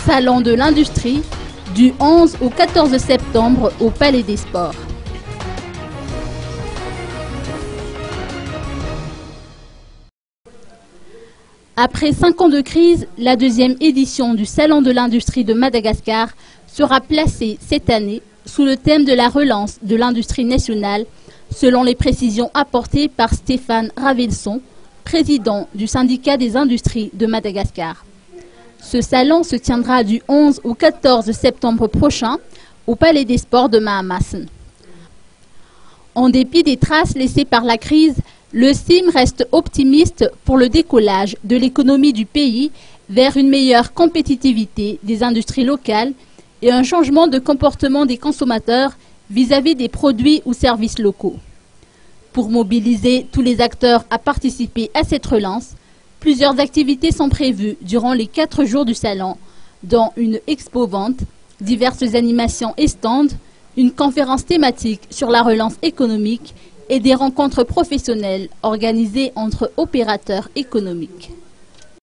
Salon de l'industrie du 11 au 14 septembre au Palais des Sports. Après 5 ans de crise, la deuxième édition du Salon de l'industrie de Madagascar sera placée cette année sous le thème de la relance de l'industrie nationale, selon les précisions apportées par Stéphane Ravelson, président du syndicat des industries de Madagascar. Ce salon se tiendra du 11 au 14 septembre prochain au Palais des Sports de Mahamassen. En dépit des traces laissées par la crise, le CIM reste optimiste pour le décollage de l'économie du pays vers une meilleure compétitivité des industries locales et un changement de comportement des consommateurs vis-à-vis des produits ou services locaux. Pour mobiliser tous les acteurs à participer à cette relance, plusieurs activités sont prévues durant les 4 jours du salon, dont une expo-vente, diverses animations et stands, une conférence thématique sur la relance économique et des rencontres professionnelles organisées entre opérateurs économiques.